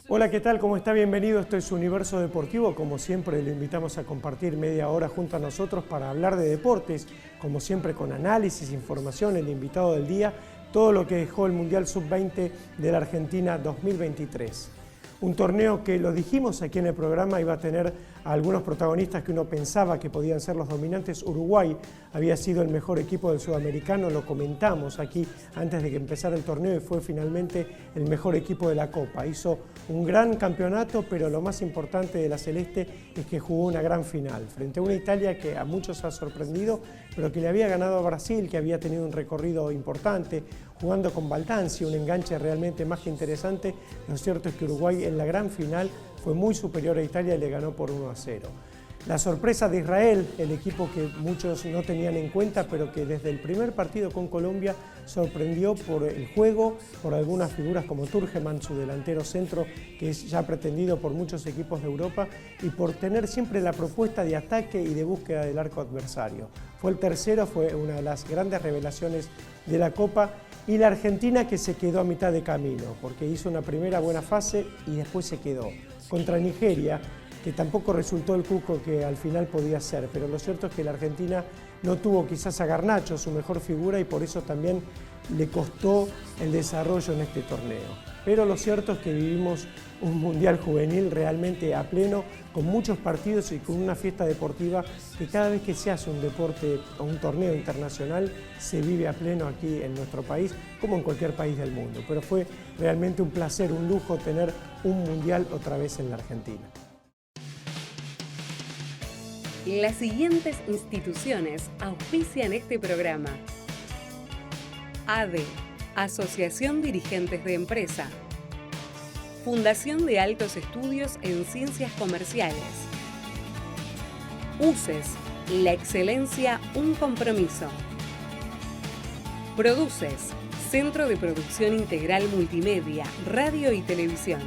Hola, ¿qué tal? ¿Cómo está? Bienvenido. Esto es Universo Deportivo. Como siempre, lo invitamos a compartir media hora junto a nosotros para hablar de deportes, como siempre con análisis, información, el invitado del día, todo lo que dejó el Mundial Sub-20 de la Argentina 2023. Un torneo que, lo dijimos aquí en el programa, iba a tener a algunos protagonistas que uno pensaba que podían ser los dominantes. Uruguay había sido el mejor equipo del sudamericano, lo comentamos aquí antes de que empezara el torneo y fue finalmente el mejor equipo de la Copa. Hizo un gran campeonato, pero lo más importante de la Celeste es que jugó una gran final frente a una Italia que a muchos ha sorprendido, pero que le había ganado a Brasil, que había tenido un recorrido importante, jugando con Baldanzi, un enganche realmente más que interesante. Lo cierto es que Uruguay en la gran final fue muy superior a Italia y le ganó por 1-0. La sorpresa de Israel, el equipo que muchos no tenían en cuenta, pero que desde el primer partido con Colombia sorprendió por el juego, por algunas figuras como Turgeman, su delantero centro, que es ya pretendido por muchos equipos de Europa, y por tener siempre la propuesta de ataque y de búsqueda del arco adversario. Fue el tercero, fue una de las grandes revelaciones de la Copa, y la Argentina que se quedó a mitad de camino, porque hizo una primera buena fase y después se quedó. Contra Nigeria, que tampoco resultó el cuco que al final podía ser, pero lo cierto es que la Argentina no tuvo quizás a Garnacho, su mejor figura, y por eso también le costó el desarrollo en este torneo. Pero lo cierto es que vivimos un Mundial Juvenil realmente a pleno, con muchos partidos y con una fiesta deportiva que cada vez que se hace un deporte o un torneo internacional se vive a pleno aquí en nuestro país, como en cualquier país del mundo. Pero fue realmente un placer, un lujo tener un Mundial otra vez en la Argentina. Las siguientes instituciones auspician este programa: ADE, Asociación Dirigentes de Empresa; Fundación de Altos Estudios en Ciencias Comerciales; UCES, la excelencia, un compromiso; Produces, Centro de Producción Integral Multimedia, Radio y Televisión.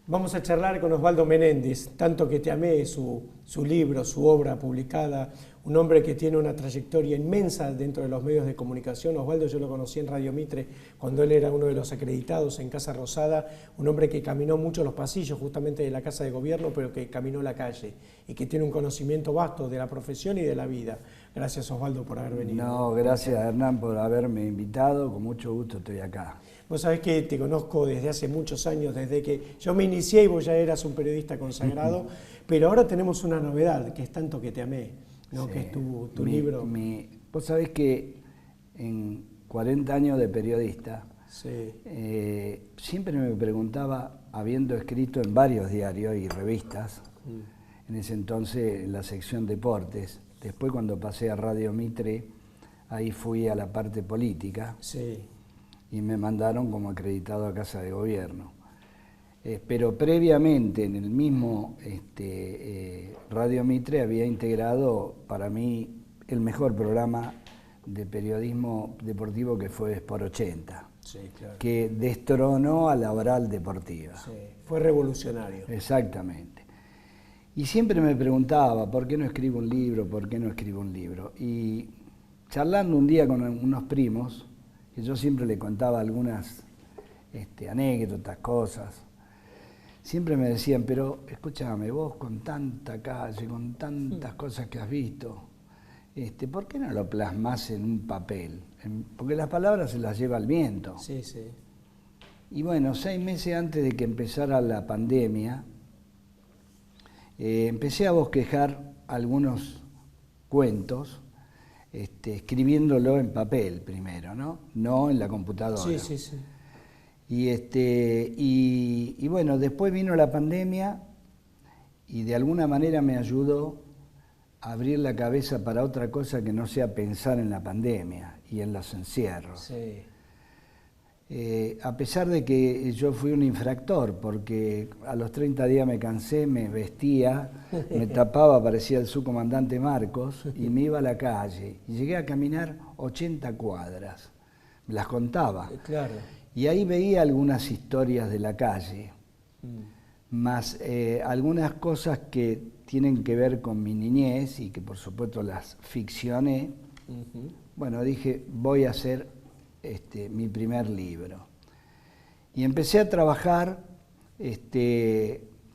Vamos a charlar con Osvaldo Menéndez, Tanto que te amé, su libro, su obra publicada, un hombre que tiene una trayectoria inmensa dentro de los medios de comunicación. Osvaldo yo lo conocí en Radio Mitre cuando él era uno de los acreditados en Casa Rosada, un hombre que caminó mucho los pasillos justamente de la Casa de Gobierno, pero que caminó la calle y que tiene un conocimiento vasto de la profesión y de la vida. Gracias, Osvaldo, por haber venido. No, gracias, Hernán, por haberme invitado. Con mucho gusto estoy acá. Vos sabés que te conozco desde hace muchos años, desde que yo me inicié y vos ya eras un periodista consagrado, pero ahora tenemos una novedad, que es Tanto que te amé, ¿no? Sí, que es tu libro. Vos sabés que en 40 años de periodista, sí, siempre me preguntaba, habiendo escrito en varios diarios y revistas, en ese entonces en la sección deportes, después cuando pasé a Radio Mitre, ahí fui a la parte política. Sí. Y me mandaron como acreditado a Casa de Gobierno. Pero previamente en el mismo Radio Mitre había integrado para mí el mejor programa de periodismo deportivo, que fue Sport 80, sí, claro, que destronó a la Oral Deportiva. Sí, fue revolucionario. Exactamente. Y siempre me preguntaba, ¿por qué no escribo un libro? ¿Por qué no escribo un libro? Y charlando un día con unos primos, que yo siempre le contaba algunas anécdotas, cosas, siempre me decían, pero escúchame, vos con tanta calle, con tantas cosas que has visto, ¿por qué no lo plasmás en un papel? Porque las palabras se las lleva el viento. Sí, sí. Y bueno, 6 meses antes de que empezara la pandemia, empecé a bosquejar algunos cuentos, escribiéndolo en papel primero, no en la computadora. Sí, sí, sí. Y bueno, después vino la pandemia y de alguna manera me ayudó a abrir la cabeza para otra cosa que no sea pensar en la pandemia y en los encierros. Sí. A pesar de que yo fui un infractor, porque a los 30 días me cansé, me vestía, me tapaba, parecía el subcomandante Marcos, y me iba a la calle. Y llegué a caminar 80 cuadras, me las contaba. Claro. Y ahí veía algunas historias de la calle, más algunas cosas que tienen que ver con mi niñez y que por supuesto las ficcioné. Bueno, dije, voy a hacer mi primer libro. Y empecé a trabajar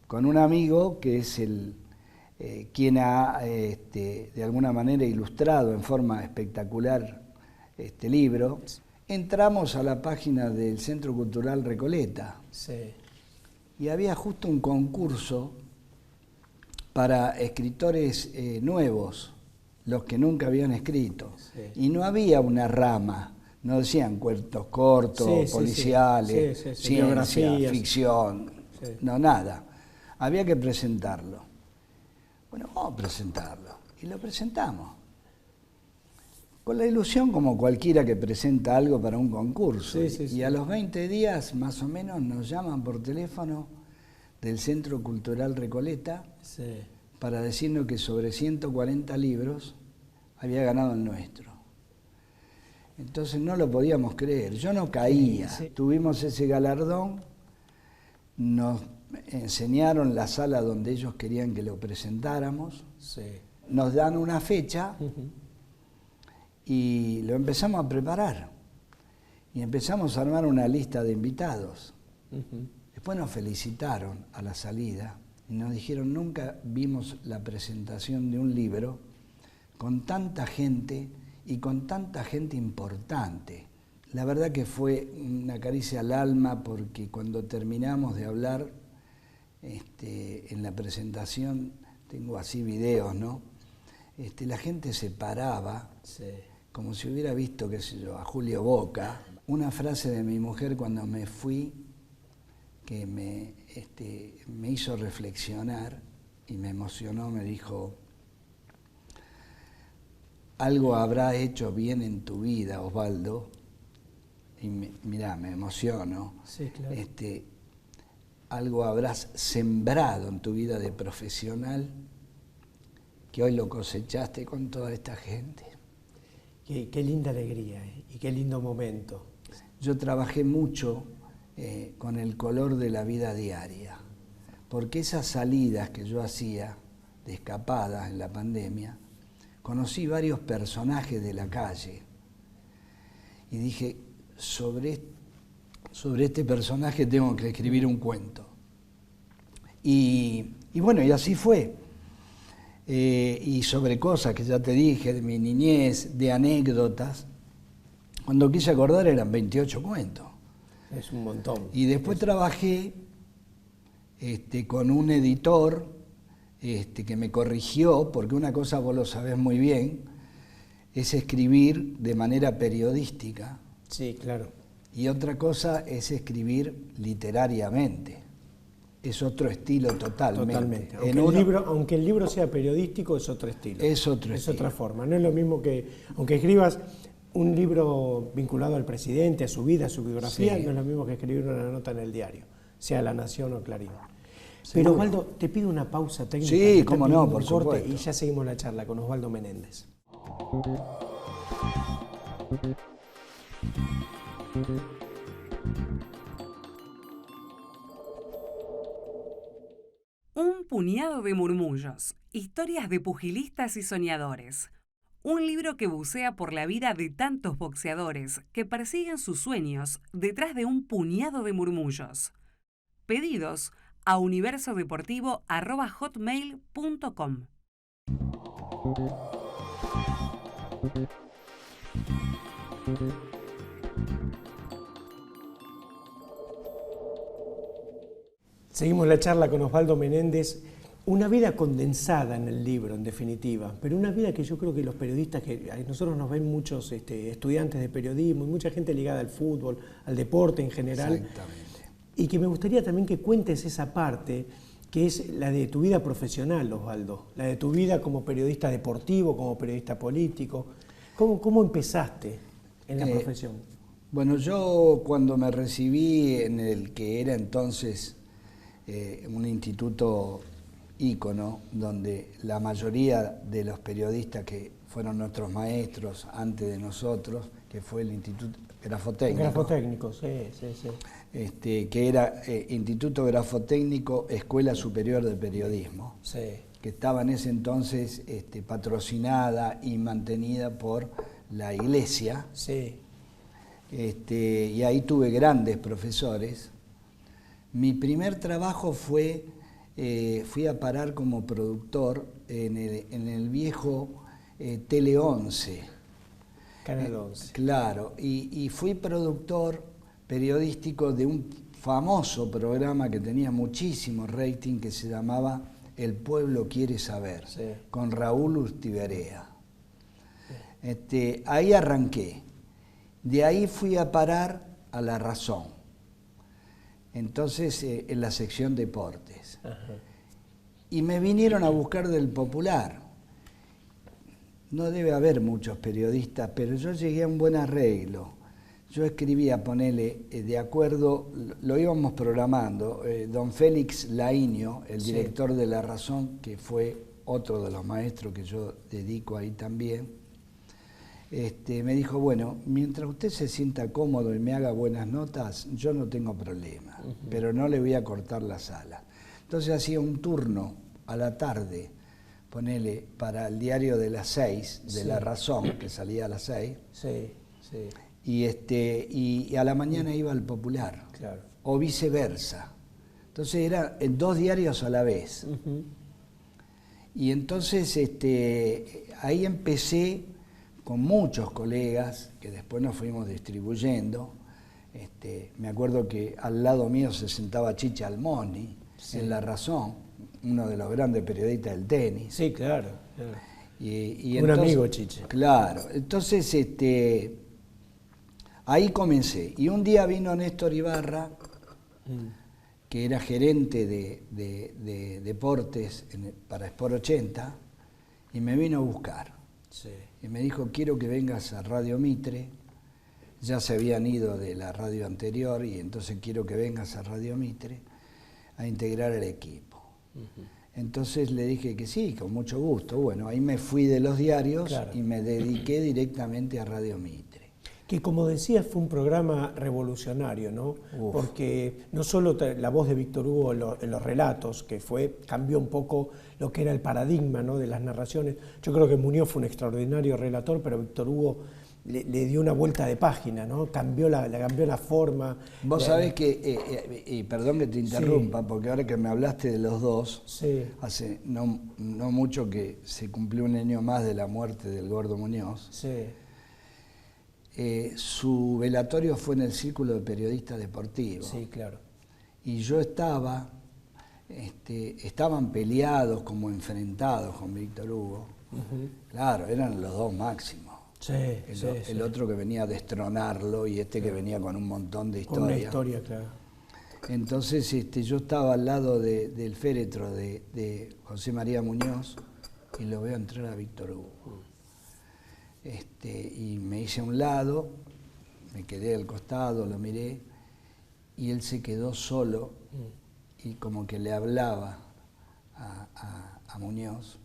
con un amigo que es quien ha de alguna manera ilustrado en forma espectacular este libro. Entramos a la página del Centro Cultural Recoleta. Sí. Y había justo un concurso para escritores nuevos, los que nunca habían escrito. Sí. Y no había una rama, no decían cuentos cortos, Sí, sí, policiales, sí, sí, ciencia, biografías. ficción, Sí. no, nada. Había que presentarlo. Bueno, vamos a presentarlo. Y lo presentamos. Con la ilusión como cualquiera que presenta algo para un concurso. Sí, sí, sí. Y a los 20 días, más o menos, nos llaman por teléfono del Centro Cultural Recoleta Sí. para decirnos que sobre 140 libros había ganado el nuestro. Entonces no lo podíamos creer, yo no caía. Sí. Tuvimos ese galardón, nos enseñaron la sala donde ellos querían que lo presentáramos, Sí. nos dan una fecha y lo empezamos a preparar. Y empezamos a armar una lista de invitados. Después nos felicitaron a la salida y nos dijeron, nunca vimos la presentación de un libro con tanta gente y con tanta gente importante. La verdad que fue una caricia al alma porque cuando terminamos de hablar en la presentación, tengo así videos, ¿no? La gente se paraba, Sí. como si hubiera visto, qué sé yo, a Julio Boca. Una frase de mi mujer cuando me fui, que me hizo reflexionar y me emocionó, me dijo, algo habrá hecho bien en tu vida, Osvaldo, y mirá, me emociono, Sí, claro. algo habrás sembrado en tu vida de profesional que hoy lo cosechaste con toda esta gente. Qué linda alegría y qué lindo momento. Yo trabajé mucho con el color de la vida diaria, porque esas salidas que yo hacía de escapadas en la pandemia, conocí varios personajes de la calle y dije, sobre este personaje tengo que escribir un cuento. Y bueno, y así fue. Y sobre cosas que ya te dije, de mi niñez, de anécdotas, cuando quise acordar eran 28 cuentos. Es un montón. Y después trabajé con un editor que me corrigió, porque una cosa vos lo sabés muy bien, es escribir de manera periodística. Sí, claro. Y otra cosa es escribir literariamente. Es otro estilo totalmente. Totalmente. Aunque el libro sea periodístico, es otro estilo. Es otro Es estilo. otra forma. No es lo mismo que, aunque escribas un libro vinculado al presidente, a su vida, a su biografía, Sí. no es lo mismo que escribir una nota en el diario, sea La Nación o Clarín. Seguro. Pero Osvaldo, te pido una pausa técnica. Sí, te cómo pido no, un por corte supuesto. y ya seguimos la charla con Osvaldo Menéndez. Un puñado de murmullos, historias de pugilistas y soñadores. Un libro que bucea por la vida de tantos boxeadores que persiguen sus sueños detrás de un puñado de murmullos. Pedidos a universodeportivo@hotmail.com. Seguimos la charla con Osvaldo Menéndez. Una vida condensada en el libro, en definitiva, pero una vida que yo creo que los periodistas, que a nosotros nos ven muchos estudiantes de periodismo y mucha gente ligada al fútbol, al deporte en general. Exactamente. Y que me gustaría también que cuentes esa parte, que es la de tu vida profesional, Osvaldo, la de tu vida como periodista deportivo, como periodista político. ¿Cómo empezaste en la profesión? Bueno, yo cuando me recibí en el que era entonces un instituto ícono, donde la mayoría de los periodistas que fueron nuestros maestros antes de nosotros, que fue el Instituto Grafotécnico. Grafotécnico, sí. Que era Instituto Grafotécnico, Escuela Superior de Periodismo, Sí. que estaba en ese entonces patrocinada y mantenida por la Iglesia. Sí. Y ahí tuve grandes profesores. Mi primer trabajo fue, fui a parar como productor en el viejo Tele 11. Canal 11. Claro, y fui productor periodístico de un famoso programa que tenía muchísimo rating que se llamaba El Pueblo Quiere Saber, sí, con Raúl Urtiberea. Ahí arranqué. De ahí fui a parar a La Razón. Entonces, en la sección deportes. Ajá. Y me vinieron a buscar del Popular. No debe haber muchos periodistas, pero yo llegué a un buen arreglo. Yo escribía, ponele, de acuerdo, lo íbamos programando, don Félix Laínio, el director de La Razón, que fue otro de los maestros que yo dedico ahí también, me dijo, bueno, mientras usted se sienta cómodo y me haga buenas notas, yo no tengo problema, pero no le voy a cortar la sala. Entonces hacía un turno a la tarde, ponele, para el diario de las 6, de La Razón, que salía a las 6. Sí, sí. Y a la mañana iba al Popular, claro, o viceversa. Entonces era en 2 diarios a la vez. Y entonces ahí empecé con muchos colegas, que después nos fuimos distribuyendo. Me acuerdo que al lado mío se sentaba Chicha Almoni, sí, en La Razón, uno de los grandes periodistas del tenis. Sí, claro, claro. Y un entonces, amigo, Chicha. Claro, entonces ahí comencé. Y un día vino Néstor Ibarra, que era gerente de deportes para Sport 80, y me vino a buscar. Sí. Y me dijo, quiero que vengas a Radio Mitre. Ya se habían ido de la radio anterior y entonces quiero que vengas a Radio Mitre a integrar el equipo. Entonces le dije que sí, con mucho gusto. Bueno, ahí me fui de los diarios, claro, y me dediqué directamente a Radio Mitre. Que como decías fue un programa revolucionario, ¿no? Uf. Porque no solo la voz de Víctor Hugo en los relatos, que cambió un poco lo que era el paradigma, ¿no?, de las narraciones. Yo creo que Muñoz fue un extraordinario relator, pero Víctor Hugo le dio una vuelta de página, ¿no? Cambió la forma. Vos sabés que, y perdón que te interrumpa, sí, porque ahora que me hablaste de los dos, sí, hace no mucho que se cumplió un año más de la muerte del Gordo Muñoz. Sí. Su velatorio fue en el Círculo de Periodistas Deportivos. Sí, claro. Y yo estaban peleados, como enfrentados con Víctor Hugo. Claro, eran los dos máximos. Sí, el otro que venía a destronarlo y que venía con un montón de historia. Con una historia, claro. Entonces yo estaba al lado del féretro de José María Muñoz y lo veo entrar a Víctor Hugo. Y me hice a un lado, me quedé al costado, lo miré, y él se quedó solo y como que le hablaba a Muñoz.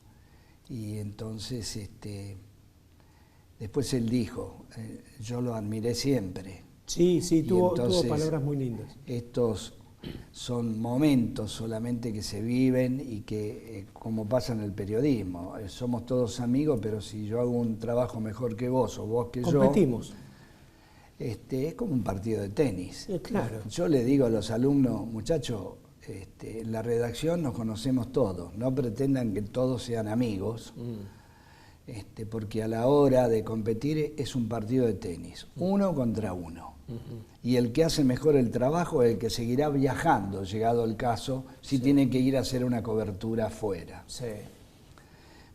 Y entonces, después él dijo, yo lo admiré siempre. Sí, sí, tuvo palabras muy lindas. Estos son momentos solamente que se viven y que, como pasa en el periodismo, somos todos amigos, pero si yo hago un trabajo mejor que vos o vos que competimos. Es como un partido de tenis. Claro. Yo le digo a los alumnos, muchachos, en la redacción nos conocemos todos, no pretendan que todos sean amigos, porque a la hora de competir es un partido de tenis, 1 contra 1. Y el que hace mejor el trabajo es el que seguirá viajando, llegado el caso, si tiene que ir a hacer una cobertura afuera. Sí.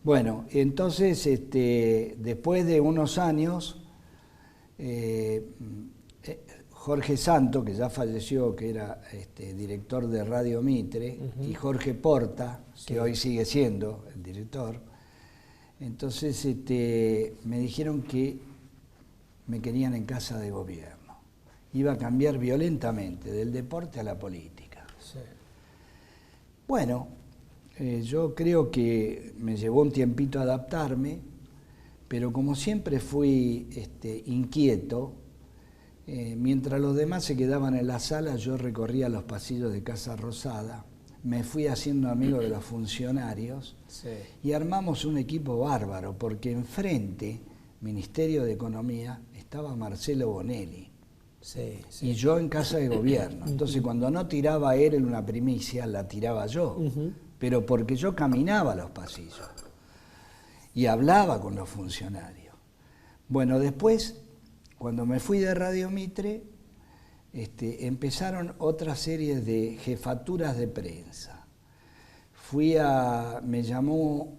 Bueno, entonces, después de unos años, Jorge Santo, que ya falleció, que era director de Radio Mitre, y Jorge Porta, que hoy sigue siendo el director, entonces me dijeron que me querían en Casa de Gobierno. Iba a cambiar violentamente del deporte a la política. Sí. Bueno, yo creo que me llevó un tiempito adaptarme, pero como siempre fui inquieto, mientras los demás se quedaban en la sala, yo recorría los pasillos de Casa Rosada, me fui haciendo amigo de los funcionarios, sí, y armamos un equipo bárbaro, porque enfrente, Ministerio de Economía, estaba Marcelo Bonelli. Sí, sí. Y yo en casa de gobierno. Entonces, cuando no tiraba él en una primicia, la tiraba yo. Pero porque yo caminaba los pasillos y hablaba con los funcionarios. Bueno, después, cuando me fui de Radio Mitre, empezaron otra serie de jefaturas de prensa. Me llamó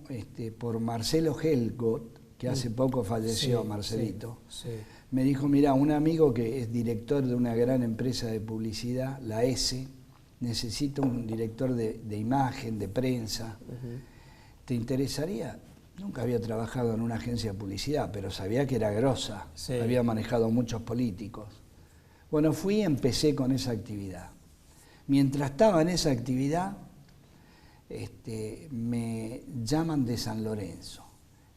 por Marcelo Helgot, que hace poco falleció, Sí, Marcelito. sí. Me dijo, mira, un amigo que es director de una gran empresa de publicidad, la S, necesita un director de imagen, de prensa. ¿Te interesaría? Nunca había trabajado en una agencia de publicidad, pero sabía que era grosa, Sí. había manejado muchos políticos. Bueno, fui y empecé con esa actividad. Mientras estaba en esa actividad, me llaman de San Lorenzo.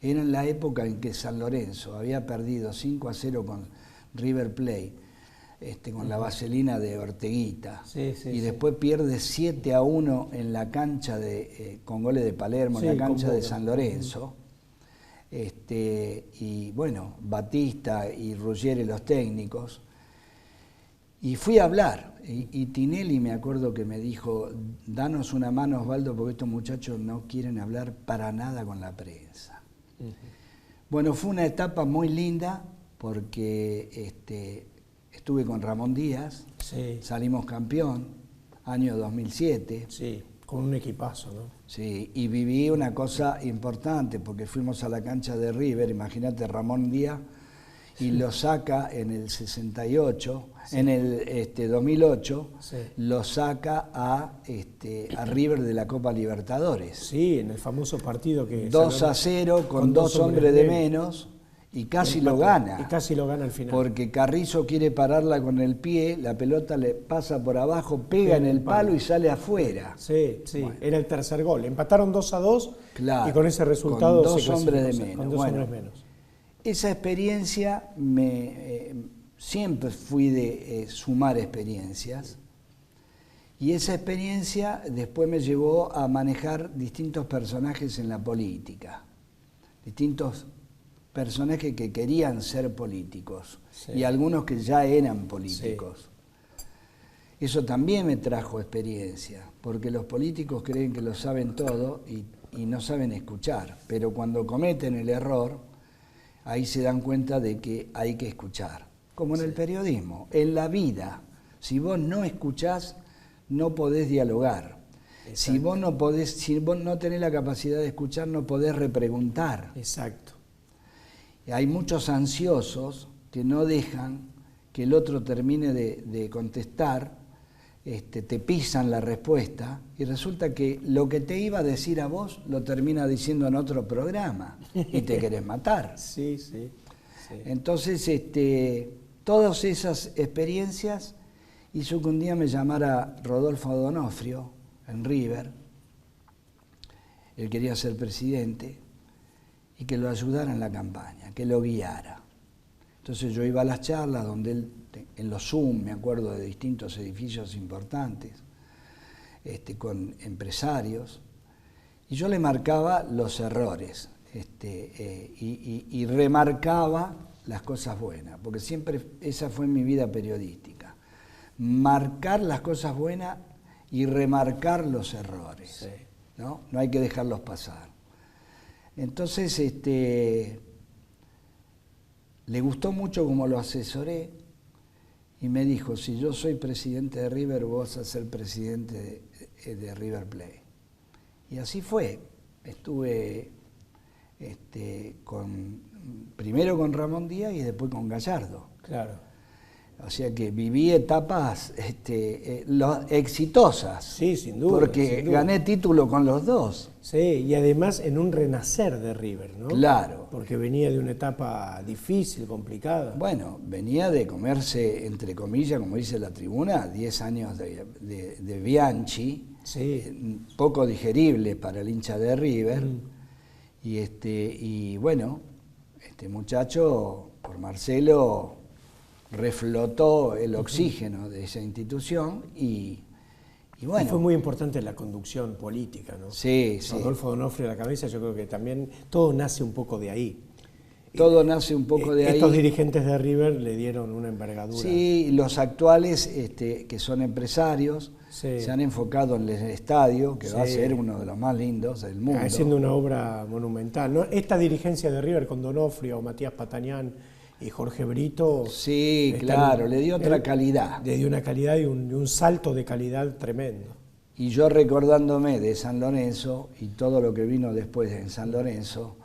Era en la época en que San Lorenzo había perdido 5-0 con River Plate, con la vaselina de Orteguita, y después pierde 7-1 en la cancha con goles de Palermo, en la cancha de San Lorenzo. Y bueno, Batista y Ruggeri los técnicos. Y fui a hablar, y Tinelli me acuerdo que me dijo, danos una mano, Osvaldo, porque estos muchachos no quieren hablar para nada con la prensa. Bueno, fue una etapa muy linda porque estuve con Ramón Díaz, salimos campeón, año 2007. Sí, con un equipazo, ¿no? Sí, y viví una cosa importante porque fuimos a la cancha de River, imagínate Ramón Díaz, y lo saca en el 68, en el 2008, lo saca a River de la Copa Libertadores. Sí, en el famoso partido que... 2-0 con dos hombres de menos y casi lo gana. Y casi lo gana al final. Porque Carrizo quiere pararla con el pie, la pelota le pasa por abajo, pega en el palo y sale afuera. Sí, sí, bueno. Era el tercer gol. Empataron 2-2, claro, y con ese resultado... Con dos hombres de menos. Con dos hombres menos. Esa experiencia, siempre fui de sumar experiencias, y esa experiencia después me llevó a manejar distintos personajes en la política, distintos personajes que querían ser políticos, y algunos que ya eran políticos. Eso también me trajo experiencia, porque los políticos creen que lo saben todo y no saben escuchar, pero cuando cometen el error, ahí se dan cuenta de que hay que escuchar. Como en el periodismo, en la vida, si vos no escuchás, no podés dialogar. Si vos no tenés la capacidad de escuchar, no podés repreguntar. Exacto. Hay muchos ansiosos que no dejan que el otro termine de contestar, te pisan la respuesta y resulta que lo que te iba a decir a vos lo termina diciendo en otro programa y te querés matar. Sí, sí. Entonces, todas esas experiencias hizo que un día me llamara Rodolfo Donofrio en River. Él quería ser presidente y que lo ayudara en la campaña, que lo guiara. Entonces yo iba a las charlas donde él, en los Zoom, me acuerdo de distintos edificios importantes, con empresarios, y yo le marcaba los errores y remarcaba las cosas buenas, porque siempre esa fue mi vida periodística, marcar las cosas buenas y remarcar los errores, ¿no? No hay que dejarlos pasar. Entonces, le gustó mucho como lo asesoré y me dijo, si yo soy presidente de River, vos vas a ser presidente de River Plate. Y así fue. Estuve primero con Ramón Díaz y después con Gallardo. Claro. O sea que viví etapas exitosas. Sí, sin duda. Porque sin duda. gané título con los dos. Sí, y además en un renacer de River, ¿no? Claro. Porque venía de una etapa difícil, complicada. Bueno, venía de comerse, entre comillas, como dice la tribuna, 10 años de Bianchi, poco digerible para el hincha de River. Y bueno, este muchacho, por Marcelo, reflotó el oxígeno de esa institución y bueno. Y fue muy importante la conducción política, ¿no? Sí, sí. Rodolfo Donofrio a la cabeza, yo creo que también todo nace un poco de ahí. Todo nace un poco de ahí. Estos dirigentes de River le dieron una envergadura. Sí, los actuales, que son empresarios, Sí. se han enfocado en el estadio, que va a Sí. ser uno de los más lindos del mundo. Haciendo una obra monumental, ¿no? Esta dirigencia de River con Donofrio, Matías Patañán y Jorge Brito. Sí, claro, le dio otra calidad. Le dio una calidad y un salto de calidad tremendo. Y yo recordándome de San Lorenzo y todo lo que vino después en San Lorenzo,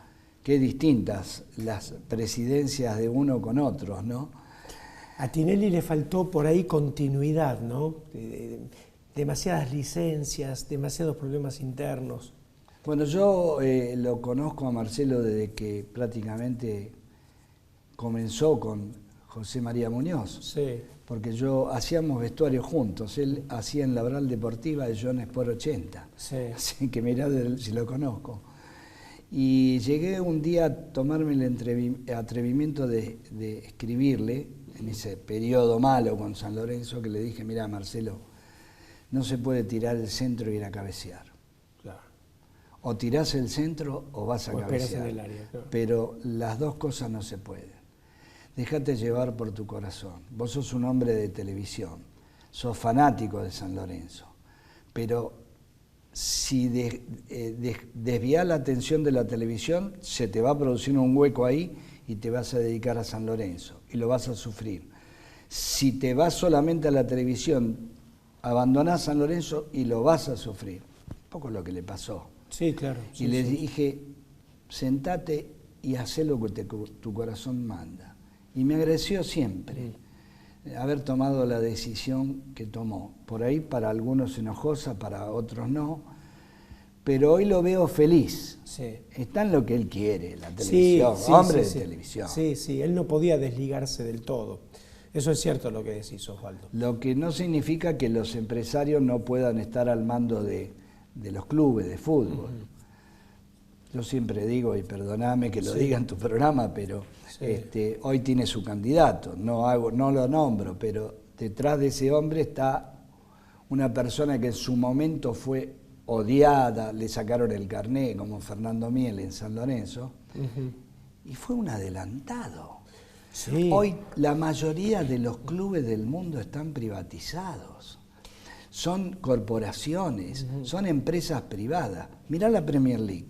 qué distintas las presidencias de uno con otros, ¿no? A Tinelli le faltó por ahí continuidad, ¿no? Demasiadas licencias, demasiados problemas internos. Bueno, yo lo conozco a Marcelo desde que prácticamente comenzó con José María Muñoz, Sí. porque hacíamos vestuario juntos, él hacía en Laboral Deportiva y yo en Sport 80, Sí. así que mirá si lo conozco. Y llegué un día a tomarme el atrevimiento de escribirle, en ese periodo malo con San Lorenzo, que le dije, mirá Marcelo, no se puede tirar el centro y ir a cabecear. Claro. O tirás el centro o vas a O esperás cabecear. en el área, claro. Pero las dos cosas no se pueden. Déjate llevar por tu corazón. Vos sos un hombre de televisión, sos fanático de San Lorenzo, pero si desviás la atención de la televisión, se te va a producir un hueco ahí y te vas a dedicar a San Lorenzo y lo vas a sufrir. Si te vas solamente a la televisión, abandonás San Lorenzo y lo vas a sufrir. Un poco lo que le pasó. Sí, claro. Y Sí, le sí. dije, sentate y hacé lo que tu corazón manda. Y me agradeció siempre haber tomado la decisión que tomó. Por ahí para algunos enojosa, para otros no, pero hoy lo veo feliz. Sí. Está en lo que él quiere, la televisión, hombre de televisión. Sí, sí, él no podía desligarse del todo. Eso es cierto lo que decís, Osvaldo. Lo que no significa que los empresarios no puedan estar al mando de los clubes de fútbol. Yo siempre digo, y perdoname que lo diga en tu programa, pero hoy tiene su candidato, no lo nombro, pero detrás de ese hombre está una persona que en su momento fue odiada, le sacaron el carné, como Fernando Miel en San Lorenzo, y fue un adelantado. Sí. Hoy la mayoría de los clubes del mundo están privatizados. Son corporaciones, son empresas privadas. Mirá la Premier League.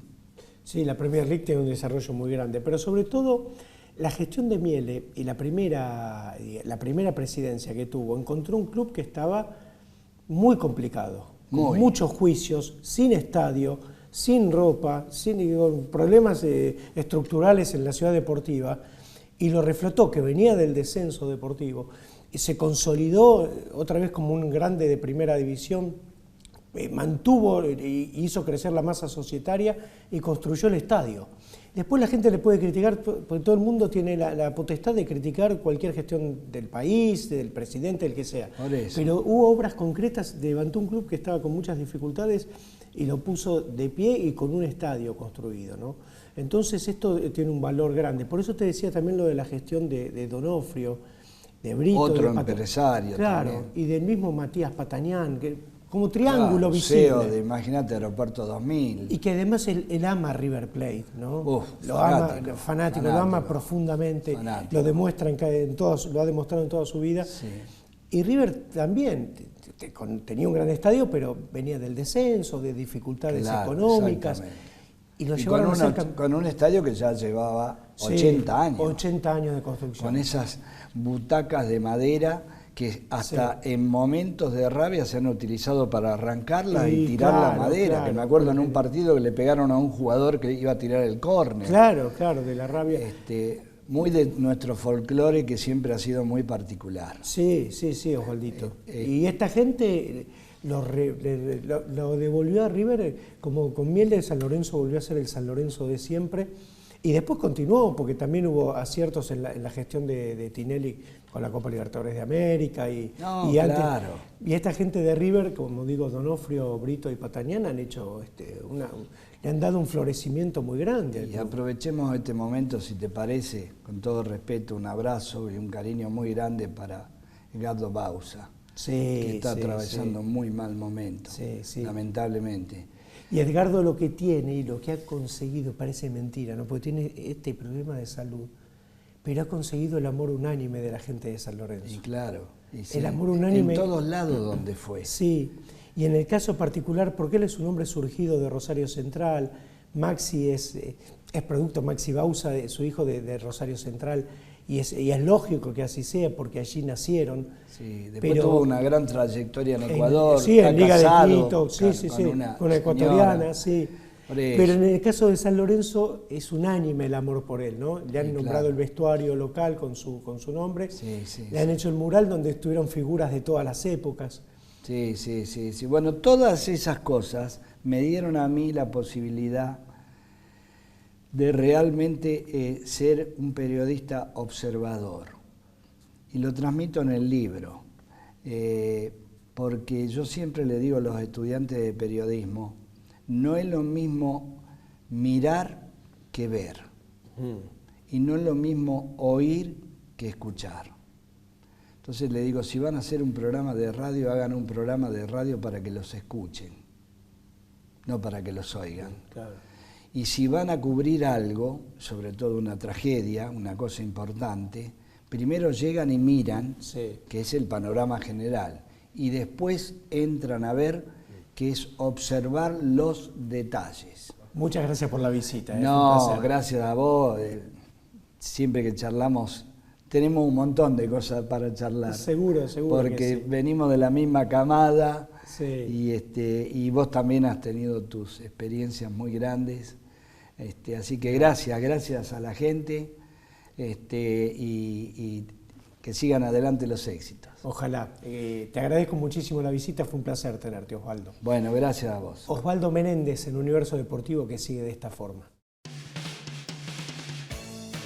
Sí, la Premier League tiene un desarrollo muy grande, pero sobre todo la gestión de Miele y la primera presidencia que tuvo, encontró un club que estaba muy complicado, con muchos juicios, sin estadio, sin ropa, con problemas estructurales en la ciudad deportiva, y lo reflotó, que venía del descenso deportivo, y se consolidó otra vez como un grande de primera división, mantuvo e hizo crecer la masa societaria y construyó el estadio. Después la gente le puede criticar, porque todo el mundo tiene la potestad de criticar cualquier gestión del país, del presidente, del que sea. Pero hubo obras concretas, levantó un club que estaba con muchas dificultades y lo puso de pie y con un estadio construido, ¿no? Entonces esto tiene un valor grande. Por eso te decía también lo de la gestión de Donofrio, de Brito. Otro empresario. Claro, también. y del mismo Matías Patañán, que como triángulo visible. CEO de, imagínate, Aeropuerto 2000. Y que además él ama River Plate, ¿no? Fanático, lo ama profundamente, fanático. Lo demuestra lo ha demostrado en toda su vida. Sí. Y River también tenía un gran estadio, pero venía del descenso, de dificultades económicas. Y lo llevaron con un estadio que ya llevaba 80 años. 80 años de construcción. Con esas butacas de madera que hasta en momentos de rabia se han utilizado para arrancarla y tirar la madera, que me acuerdo en un partido que le pegaron a un jugador que iba a tirar el córner. Claro, de la rabia. Muy de nuestro folclore que siempre ha sido muy particular. Sí, Osvaldito. Y esta gente lo devolvió a River, como con Miel de San Lorenzo volvió a ser el San Lorenzo de siempre. Y después continuó, porque también hubo aciertos en la gestión de Tinelli con la Copa Libertadores de América. Y esta gente de River, como digo, Donofrio, Brito y Patañán, han hecho le han dado un florecimiento muy grande. Y aprovechemos este momento, si te parece, con todo respeto, un abrazo y un cariño muy grande para Edgardo Bauza, que está atravesando un muy mal momento, lamentablemente. Y Edgardo lo que tiene y lo que ha conseguido parece mentira, ¿no? Porque tiene este problema de salud, pero ha conseguido el amor unánime de la gente de San Lorenzo. Y claro, y sí, el amor unánime en todos lados donde fue. Sí, y en el caso particular, porque él es un hombre surgido de Rosario Central, Maxi es producto, Maxi Bausa, su hijo de Rosario Central, y es lógico que así sea, porque allí nacieron. Sí, después tuvo una gran trayectoria en Ecuador. Sí, en Liga casado, de Quito, sí, con una ecuatoriana, sí. Pero en el caso de San Lorenzo es unánime el amor por él, ¿no? Le han nombrado el vestuario local con su nombre, le han hecho el mural donde estuvieron figuras de todas las épocas. Sí. Bueno, todas esas cosas me dieron a mí la posibilidad de realmente ser un periodista observador. Y lo transmito en el libro, porque yo siempre le digo a los estudiantes de periodismo, no es lo mismo mirar que ver, y no es lo mismo oír que escuchar. Entonces le digo, si van a hacer un programa de radio, hagan un programa de radio para que los escuchen, no para que los oigan. Claro. Y si van a cubrir algo, sobre todo una tragedia, una cosa importante, primero llegan y miran, que es el panorama general, y después entran a ver, que es observar los detalles. Muchas gracias por la visita. No, gracias a vos. Siempre que charlamos, tenemos un montón de cosas para charlar. Seguro. Porque venimos de la misma camada, y vos también has tenido tus experiencias muy grandes. Así que gracias a la gente, y que sigan adelante los éxitos. Ojalá. Te agradezco muchísimo la visita, fue un placer tenerte, Osvaldo. Bueno, gracias a vos. Osvaldo Menéndez, en Universo Deportivo, que sigue de esta forma.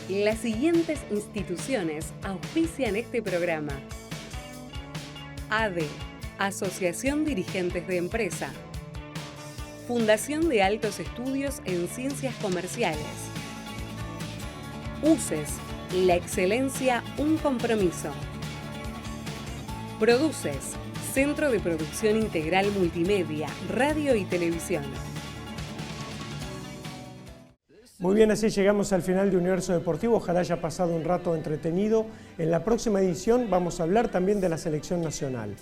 Las siguientes instituciones auspician este programa: ADE, Asociación Dirigentes de Empresa; Fundación de Altos Estudios en Ciencias Comerciales; UCES, la excelencia, un compromiso; Produces, Centro de Producción Integral Multimedia, Radio y Televisión. Muy bien, así llegamos al final de Universo Deportivo. Ojalá haya pasado un rato entretenido. En la próxima edición vamos a hablar también de la selección nacional,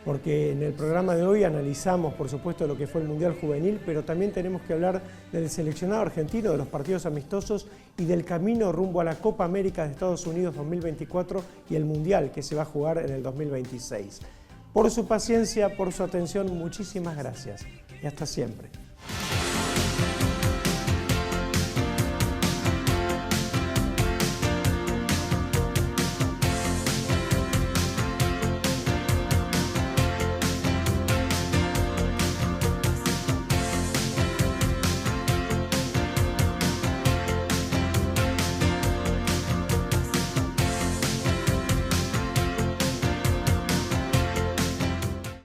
porque en el programa de hoy analizamos, por supuesto, lo que fue el Mundial Juvenil, pero también tenemos que hablar del seleccionado argentino, de los partidos amistosos y del camino rumbo a la Copa América de Estados Unidos 2024 y el Mundial que se va a jugar en el 2026. Por su paciencia, por su atención, muchísimas gracias y hasta siempre.